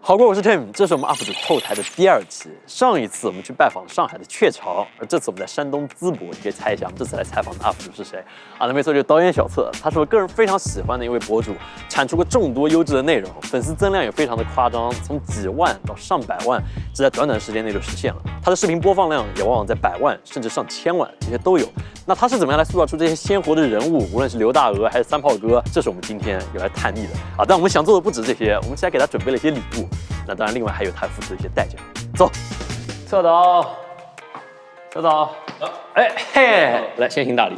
好过，我是 Tim， 这是我们 UP 主后台的第2期。上一次我们去拜访上海的雀巢，而这次我们在山东淄博。你可以猜一下，我们这次来采访的 UP 主是谁？那没错，就是导演小策。他是我个人非常喜欢的一位博主，产出过众多优质的内容，粉丝增量也非常的夸张，从几万到上百万，只在短短时间内就实现了。他的视频播放量也往往在100万甚至上1000万，这些都有。那他是怎么样来塑造出这些鲜活的人物？无论是刘大鹅还是三炮哥，这是我们今天要来探秘的但我们想做的不止这些，我们现在给他准备了一些礼物。那当然，另外还有他付出的一些代价。走，策导，哎嘿，来先行大礼。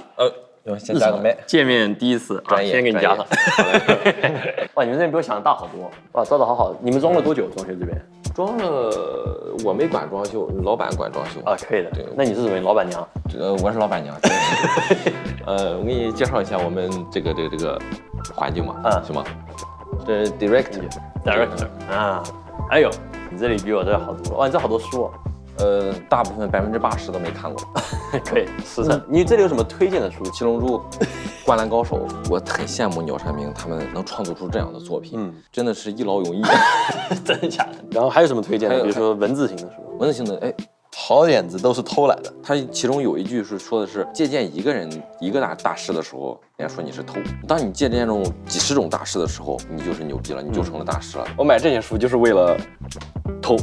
先加个麦。见面第一次，专业，先给你加上。哇，你们这边比我想的大好多。哇，造的好好。你们装了多久？装修这边？装了，我没管装修，老板管装修。可以的。对，那你是什么老板娘？我是老板娘。我给你介绍一下我们这个环境嘛，行吗？这是 director 哎呦，你这里比我这好多了。哇，你这好多书大部分80%都没看过。可以，实诚。你这里有什么推荐的书？七龙珠、灌篮高手，我很羡慕鸟山明他们能创作出这样的作品，真的是一劳永逸。真的假的？然后还有什么推荐的？比如说文字型的书。文字型的，好点子都是偷来的。他其中有一句是说的是借鉴一个人一个大师的时候，人家说你是偷；当你借鉴这种几十种大师的时候，你就是牛逼了，你就成了大师了。我买这些书就是为了偷。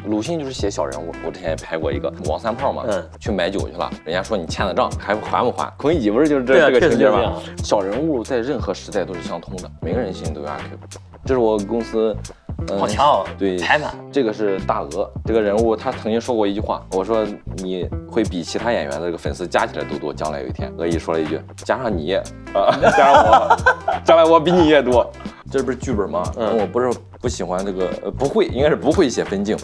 鲁迅就是写小人物，我之前也拍过一个王三炮嘛，去买酒去了，人家说你欠的账还还不还？孔乙己不是就是这个情节吗？小人物在任何时代都是相通的，每个人心里都有阿 Q。这是我公司。好强哦！对，排满。这个是大鹅这个人物，他曾经说过一句话，我说你会比其他演员的这个粉丝加起来都多，将来有一天。鹅一说了一句，加上你加上我，将来我比你也多。这不是剧本吗？我不喜欢这个，应该是不会写分镜。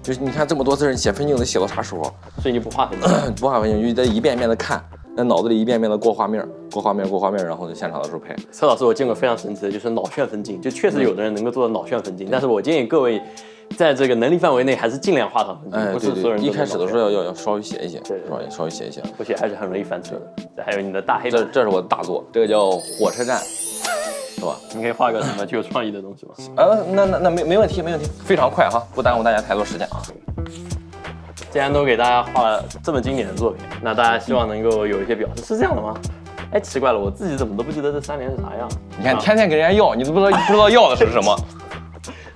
就是你看这么多字，写分镜得写到啥时候？所以你不画分镜？不画分镜，就得一遍遍的看。在脑子里一遍遍的过画面，然后在现场的时候拍。策老师，我见过非常神奇的，就是脑旋分镜，就确实有的人能够做到脑旋分镜，但是我建议各位在这个能力范围内还是尽量画上分镜，不是所有人都。一开始的时候要稍微写一写，稍微写一写，不写还是很容易翻车的。这还有你的大黑板，这是我的大作，这个叫火车站，是吧？你可以画个什么具有创意的东西吗？那没问题，非常快哈，不耽误大家太多时间啊。既然都给大家画了这么经典的作品，那大家希望能够有一些表示，是这样的吗？奇怪了，我自己怎么都不记得这3年是啥样？你看，天天给人家要，你都不知道要的是什么，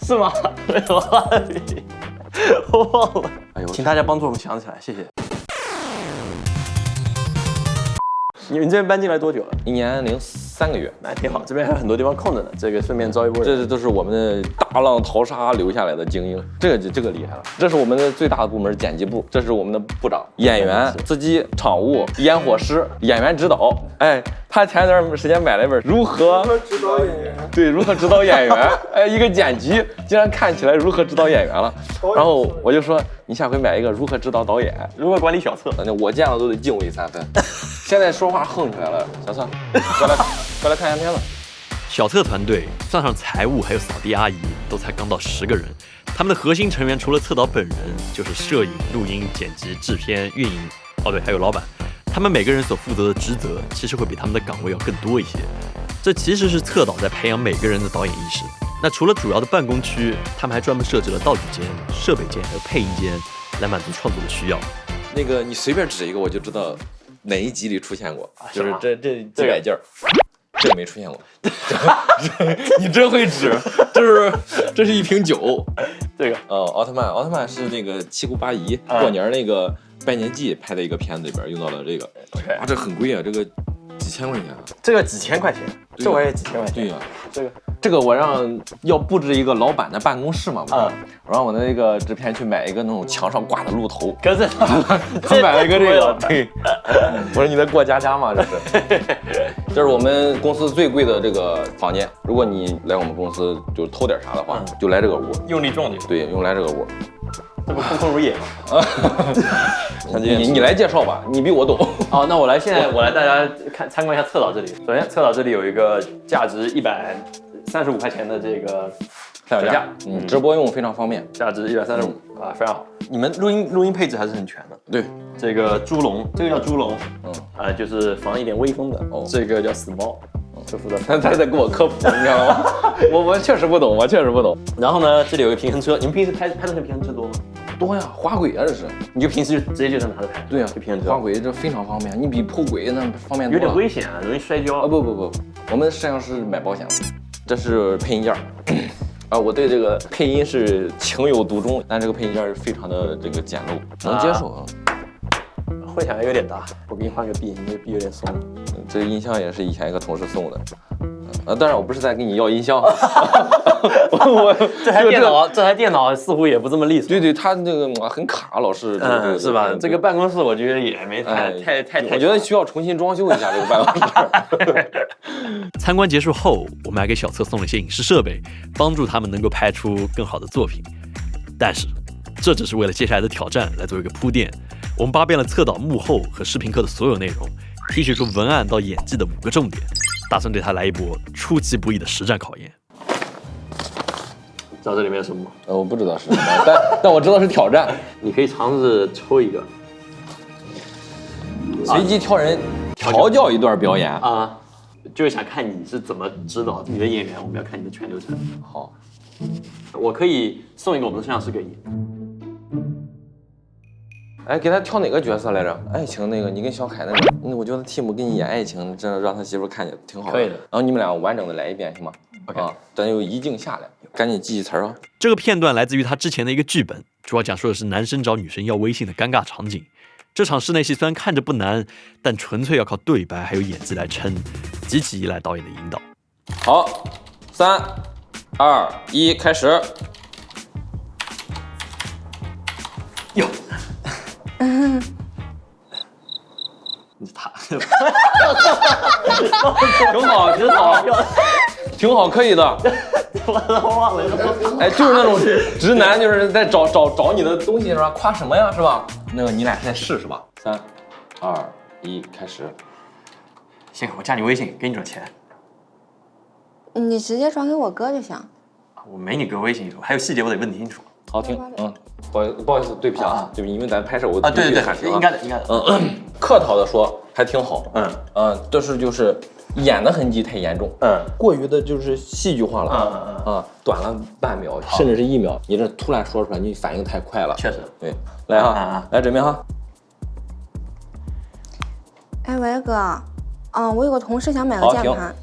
是吗？我忘了。请大家帮助我们想起来，谢谢。你这边搬进来多久了？1年03个月，那挺好。这边还有很多地方空着呢，这个顺便招一波人。这都是我们的大浪淘沙留下来的精英，这个厉害了。这是我们的最大的部门剪辑部，这是我们的部长、演员、司机、场务、烟火师、演员指导。他前段时间买了一本《如何指导演员》，对，如何指导演员。一个剪辑竟然看起来如何指导演员了。然后我就说，你下回买一个如何指导导演，如何管理小策。我见了都得敬畏3分。现在说话横起来了，小策，过来看一下片子。小策团队算上财务还有扫地阿姨，都才刚到10个人。他们的核心成员除了策导本人，就是摄影、录音、剪辑、制片、运营，对，还有老板。他们每个人所负责的职责，其实会比他们的岗位要更多一些。这其实是策导在培养每个人的导演意识。那除了主要的办公区，他们还专门设置了道具间、设备间还有配音间，来满足创作的需要。那个你随便指一个，我就知道哪一集里出现过，就是这摆劲儿。这没出现过，你真会指，这是一瓶酒，这个奥特曼是那个七姑八姨过年那个拜年季拍的一个片子里边用到了这个，这很贵啊，这个几千块钱啊，这个几千块钱，这我也几千块钱，对呀，这个我要布置一个老板的办公室嘛，我让我的那个制片去买一个那种墙上挂的鹿头，可是他买了一个这个，对，我说你在过家家吗？这是我们公司最贵的这个房间，如果你来我们公司就偷点啥的话，就来这个屋，用力撞你，对，用来这个屋，这不空空如也吗？你来介绍吧，你比我懂。那我来大家参观一下策导这里。首先，策导这里有一个价值135块钱的这个三脚架，直播用非常方便，价值135非常好。你们录音配置还是很全的。对，这个猪笼，这个叫猪笼，就是防一点微风的。这个叫 small，是负责。他是在给我科普，你知道吗？我确实不懂，我确实不懂。然后呢，这里有个平衡车，你们平时拍东西平衡车多吗？多呀，滑轨啊，这是。你就平时就直接就在拿着拍？对呀，就平衡车。滑轨这非常方便，你比铺轨那方便多了。有点危险啊，容易摔跤。啊不，我们摄像师买保险了。这是配音件啊，我对这个配音是情有独钟，但这个配音件非常的这个简陋，能接受啊。混响有点大，我给你换个 B， 你这个 B 有点松。这个音箱也是以前一个同事送的。当然我不是在跟你要音箱，这台电脑似乎也不这么利索。对，它那个很卡，老是是吧？这个办公室我觉得也没太，我觉得需要重新装修一下这个办公室。参观结束后，我们还给小策送了一些影视设备，帮助他们能够拍出更好的作品。但是，这只是为了接下来的挑战来做一个铺垫。我们扒遍了侧导幕后和视频课的所有内容，提取出文案到演技的5个重点，打算对他来一波出其不意的实战考验。知道这里面是什么吗？我不知道是什么，但我知道是挑战。你可以尝试抽一个，随机挑人调教一段表演啊，就是想看你是怎么指导你的演员，我们要看你的全流程。好，我可以送一个我们的摄像师给你。哎，给他挑哪个角色来着？爱情那个，你跟小凯那个，我觉得 Tim 给你演爱情，这让他媳妇看见挺好的。可以的。然后你们俩完整的来一遍行吗 ？OK，咱就一镜下来，赶紧记词啊。这个片段来自于他之前的一个剧本，主要讲述的是男生找女生要微信的尴尬场景。这场室内戏虽然看着不难，但纯粹要靠对白还有演技来撑，极其依赖导演的引导。好，3、2、1，开始。哟。你他，挺好，挺好，挺好，可以的。我都忘了。哎，就是那种直男，就是在找你的东西是吧？夸什么呀，是吧？那个你俩是在试是吧？3、2、1，开始。行，我加你微信，给你转钱。你直接转给我哥就行。我没你哥微信，还有细节我得问清楚。好听，不好意思，对不起啊，对不起，因为咱拍摄我对，应该的。客套的说还挺好，但是就是演的痕迹太严重，过于的就是戏剧化了，短了半秒，甚至是1秒，你这突然说出来，你反应太快了，确实，对，来哈，来准备哈。哎，伟哥，我有个同事想买个键盘，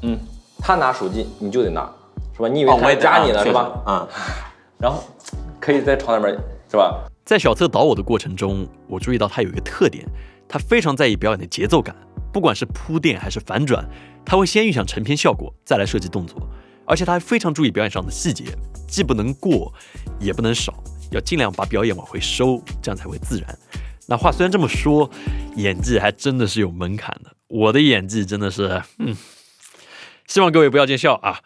他拿手机你就得拿，是吧？你以为他加你呢是吧？然后可以在床那边是吧？在小策导我的过程中，我注意到他有一个特点，他非常在意表演的节奏感，不管是铺垫还是反转，他会先预想成片效果，再来设计动作，而且他还非常注意表演上的细节，既不能过，也不能少，要尽量把表演往回收，这样才会自然。那话虽然这么说，演技还真的是有门槛的，我的演技真的是，希望各位不要见笑啊，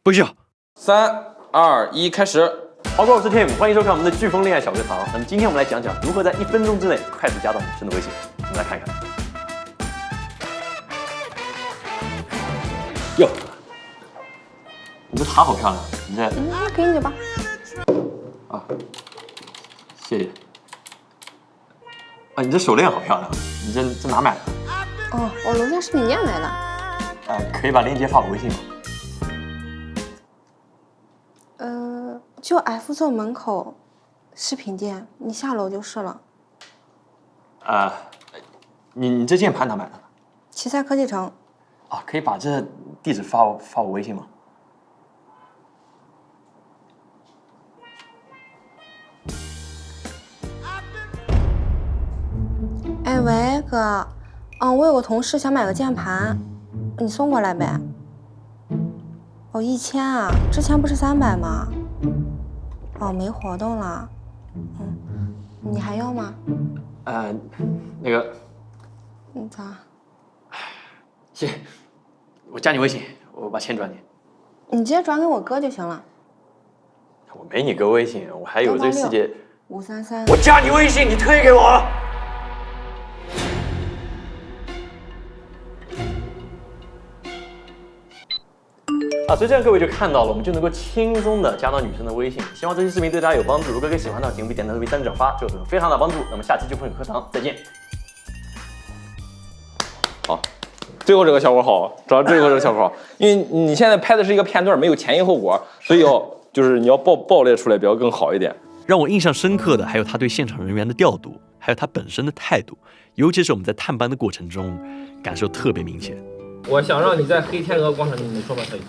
不笑。3、2、1，开始。好，我是 Tim， 欢迎收看我们的飓风恋爱小课堂。那么今天我们来讲讲如何在1分钟之内快速加到女生的微信。我们来看看。哟，你这塔好漂亮，你这给你吧。啊，谢谢。你这手链好漂亮，你这哪买的？我楼下饰品店买的。可以把链接发我微信吗？就 F 座门口饰品店，你下楼就是了。你这键盘哪买的？奇赛科技城。可以把这地址发我微信吗？哎，喂哥，我有个同事想买个键盘，你送过来呗。1000啊，之前不是300吗？没活动了。你还要吗？那个，咋？谢谢，我加你微信，我把钱转你。你直接转给我哥就行了。我没你哥微信，我还有这个细节。533。我加你微信，你推给我。所以这样各位就看到了，我们就能够轻松的加到女生的微信。希望这期视频对大家有帮助。如果各位喜欢的话，请务必点赞、投币、3转发，就会有非常大的帮助。那么下期飓风课堂再见。好。最后这个效果好，主要最后这个效果好，因为你现在拍的是一个片段，没有前因后果，所以就是你要爆裂出来比较更好一点。让我印象深刻的还有他对现场人员的调度，还有他本身的态度，尤其是我们在探班的过程中，感受特别明显。我想让你在黑天鹅广场，你说吧，可以。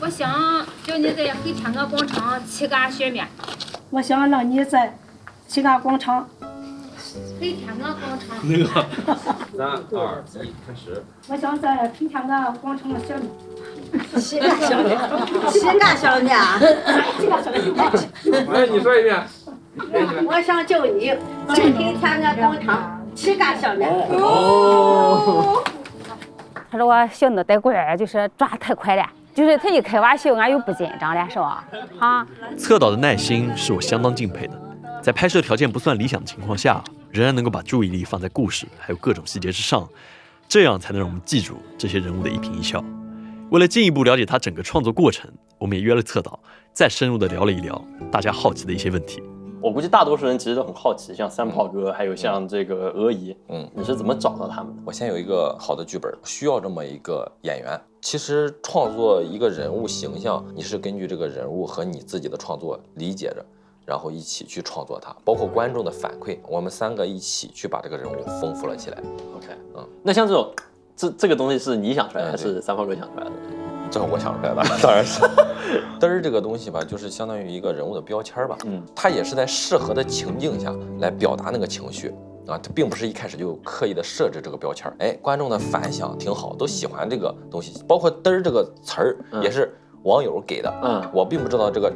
我想叫你在黑天鹅广场吃个雪面。我想让你在七嘎广场。黑天鹅广场。那个。3、2、1，开始。我想在黑天鹅广场的小面。七嘎小面。七嘎小面。哎，你说一遍。我想叫你在黑天鹅广场七嘎小面。哦。他说我小脑袋瓜就是抓太快了，就是他一开玩笑，俺又不紧张了，是吧？啊。策导的耐心是我相当敬佩的，在拍摄条件不算理想的情况下，仍然能够把注意力放在故事还有各种细节之上，这样才能让我们记住这些人物的一颦一笑。为了进一步了解他整个创作过程，我们也约了策导，再深入的聊了一聊大家好奇的一些问题。我估计大多数人其实都很好奇，像三炮哥，还有像这个鹅姨，你是怎么找到他们的？我先有一个好的剧本，需要这么一个演员。其实创作一个人物形象，你是根据这个人物和你自己的创作理解着，然后一起去创作它，包括观众的反馈，我们3个一起去把这个人物丰富了起来。OK，那像这种，这个东西是你想出来的，还是三炮哥想出来的？这是我想出来的，当然是。嘚儿这个东西吧，就是相当于一个人物的标签吧，它也是在适合的情境下来表达那个情绪啊，它并不是一开始就刻意的设置这个标签。哎，观众的反响挺好，都喜欢这个东西，包括嘚儿这个词儿也是网友给的，我并不知道这个，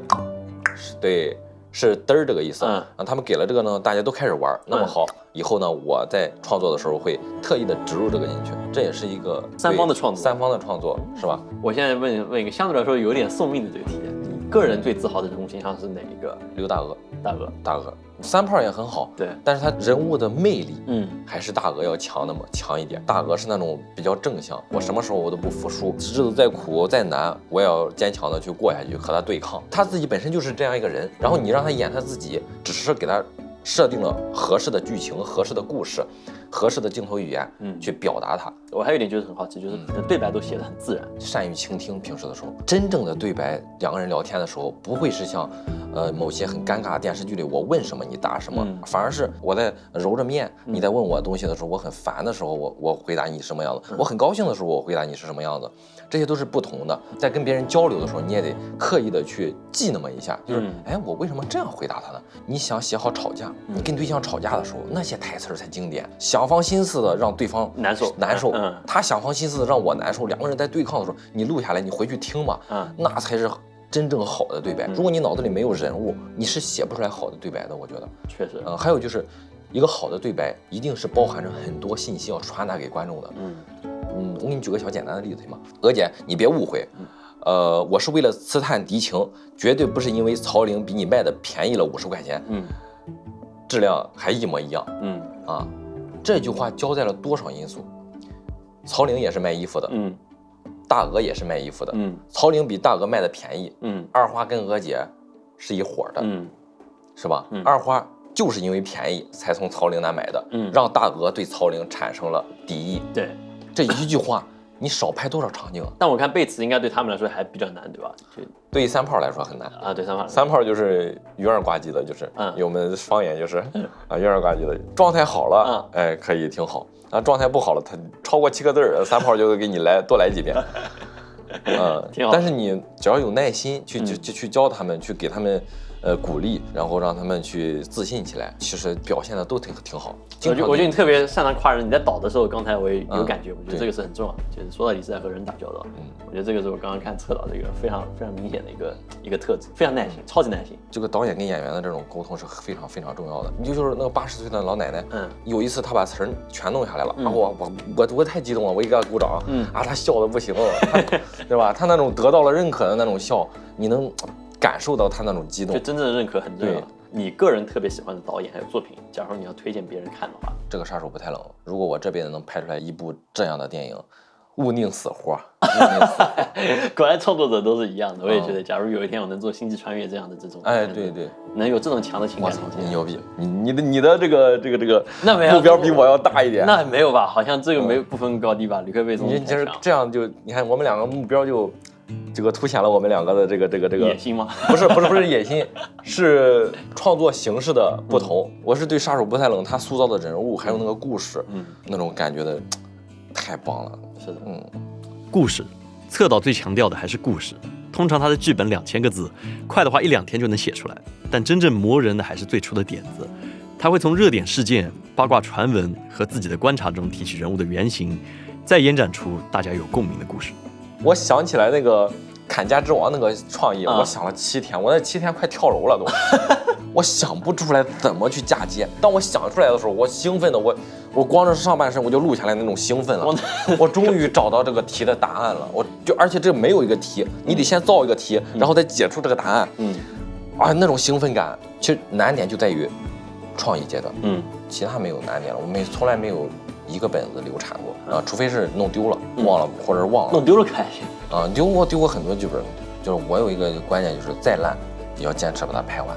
对。是嘚儿这个意思，他们给了这个呢，大家都开始玩。那么好，以后呢，我在创作的时候会特意的植入这个进去，这也是一个三方的创作，是吧？我现在问一个相对来说有点送命的这个题，你个人最自豪的人物形象是哪一个？刘大鹅，大鹅。三炮也很好，对，但是他人物的魅力，还是大鹅要强一点。大鹅是那种比较正向，我什么时候我都不服输，日子再苦再难，我也要坚强的去过下去，和他对抗。他自己本身就是这样一个人，然后你让他演他自己，只是给他设定了合适的剧情、合适的故事、合适的镜头语言，去表达它。我还有一点就是很好奇，就是你的对白都写得很自然，善于倾听。平时的时候，真正的对白，2个人聊天的时候，不会是像某些很尴尬的电视剧里，我问什么你答什么，反而是我在揉着面，你在问我东西的时候，我很烦的时候，我回答你什么样子；我很高兴的时候，我回答你是什么样子。这些都是不同的。在跟别人交流的时候，你也得刻意的去记那么一下，就是哎，我为什么这样回答他呢？你想写好吵架，你跟对象吵架的时候，那些台词才经典，想方心思的让对方难受，他想方心思的让我难受，2个人在对抗的时候，你录下来，你回去听嘛，那才是真正好的对白。如果你脑子里没有人物，你是写不出来好的对白的。我觉得确实，还有就是一个好的对白一定是包含着很多信息要传达给观众的。我给你举个小简单的例子嘛，娥姐，你别误会，我是为了刺探敌情，绝对不是因为曹玲比你卖的便宜了50块钱，质量还一模一样，这句话交代了多少因素？曹玲也是卖衣服的，大鹅也是卖衣服的，曹玲比大鹅卖的便宜，二花跟娥姐是一伙的，是吧？二花就是因为便宜才从曹玲那买的，让大鹅对曹玲产生了敌意。对，这一句话你少拍多少场景？但我看背词应该对他们来说还比较难，对吧？就对于三炮来说很难啊，对三炮就是鱼儿呱唧的，就是我们方言就是鱼儿呱唧的，状态好了，哎，可以挺好。状态不好了，他超过7个字，三炮就会给你多来几遍。挺好。但是你只要有耐心去教他们，去给他们鼓励，然后让他们去自信起来，其实表现的都挺好。我觉得你特别擅长夸人，你在导的时候，刚才我也有感觉，我觉得这个是很重要的，就是说到底是在和人打交道。我觉得这个是我刚刚看策导这个非常明显的一个特质，非常耐心，超级耐心。这个导演跟演员的这种沟通是非常重要的。就是那个80岁的老奶奶，有一次她把词儿全弄下来了，然后我太激动了，我给她鼓掌，她笑得不行了，对吧？她那种得到了认可的那种笑，你能感受到她那种激动。就真正的认可很重要。你个人特别喜欢的导演还有作品，假如你要推荐别人看的话，这个杀手不太冷。如果我这辈子能拍出来一部这样的电影，勿宁死活，勿宁死活。果然创作者都是一样的。我也觉得，假如有一天我能做《星际穿越》这样的这种，哎，对对，能有这种强的情感东西，你牛逼！你的这个那没有目标比我要大一点。那没有吧？好像这个没不分高低吧？吕克贝松，你其实这样就你看我们两个目标就这个凸显了我们两个的这个野心吗？不是野心，是创作形式的不同。我是对杀手不太冷他塑造的人物还有那个故事，那种感觉的太棒了。是的，故事，侧岛最强调的还是故事。通常他的剧本2000个字，快的话1-2天就能写出来。但真正磨人的还是最初的点子。他会从热点事件、八卦传闻和自己的观察中提取人物的原型，再延展出大家有共鸣的故事。我想起来那个砍价之王那个创意，我想了7天，我那7天快跳楼了都，我想不出来怎么去嫁接。当我想出来的时候，我兴奋的我光着上半身我就录下来那种兴奋了。我终于找到这个题的答案了，而且这没有一个题，你得先造一个题，然后再解出这个答案。那种兴奋感，其实难点就在于创意阶段。其他没有难点了，我从来没有一个本子流产过啊，除非是弄丢了、忘了或者是忘了。弄丢了开心啊，丢过很多剧本，就是我有一个观念，就是再烂也要坚持把它拍完。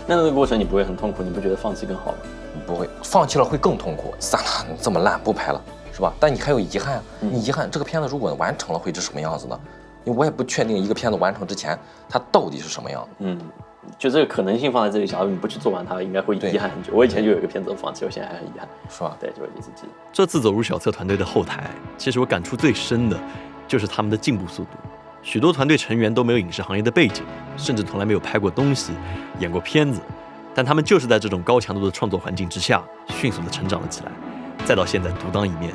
那个过程你不会很痛苦？你不觉得放弃更好吗？不会，放弃了会更痛苦。算了，你这么烂不拍了，是吧？但你还有遗憾，你遗憾这个片子如果完成了会是什么样子呢？我也不确定一个片子完成之前它到底是什么样子。就这个可能性放在这里，假如你不去做完它，应该会遗憾很久。我以前就有一个片子我放弃，我现在还很遗憾，是吧？对，就一直记得。这次走入小策团队的后台，其实我感触最深的就是他们的进步速度。许多团队成员都没有影视行业的背景，甚至从来没有拍过东西、演过片子，但他们就是在这种高强度的创作环境之下，迅速地成长了起来，再到现在独当一面。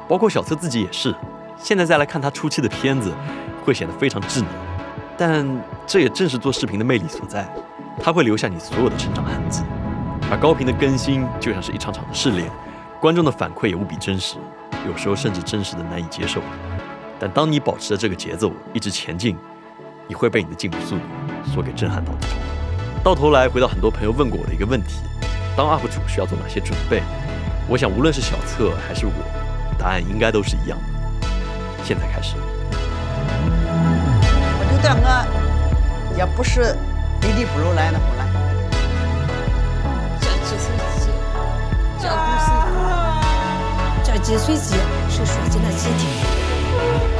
包括小策自己也是，现在再来看他初期的片子，会显得非常稚嫩，但这也正是做视频的魅力所在，它会留下你所有的成长痕迹。而高频的更新就像是一场场的试炼，观众的反馈也无比真实，有时候甚至真实的难以接受。但当你保持着这个节奏一直前进，你会被你的进步速度所给震撼到的。到头来回到很多朋友问过我的一个问题：当 UP 主需要做哪些准备？我想无论是小策还是我，答案应该都是一样的。现在开始。我觉得我也不是离地不如来那么难。这几岁鸡是说进了鸡啼，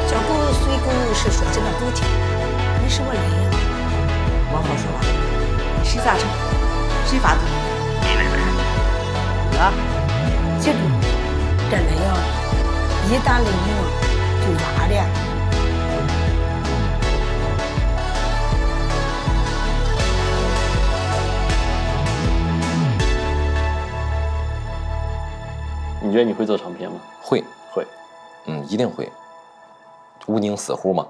小狗随狗是说进了狗啼。你是我累呀？往好说吧，谁赞成，谁反对？我记住，这累呀，一旦累了就挖的。你觉得你会做长片吗？会，会，一定会。勿宁死乎嘛。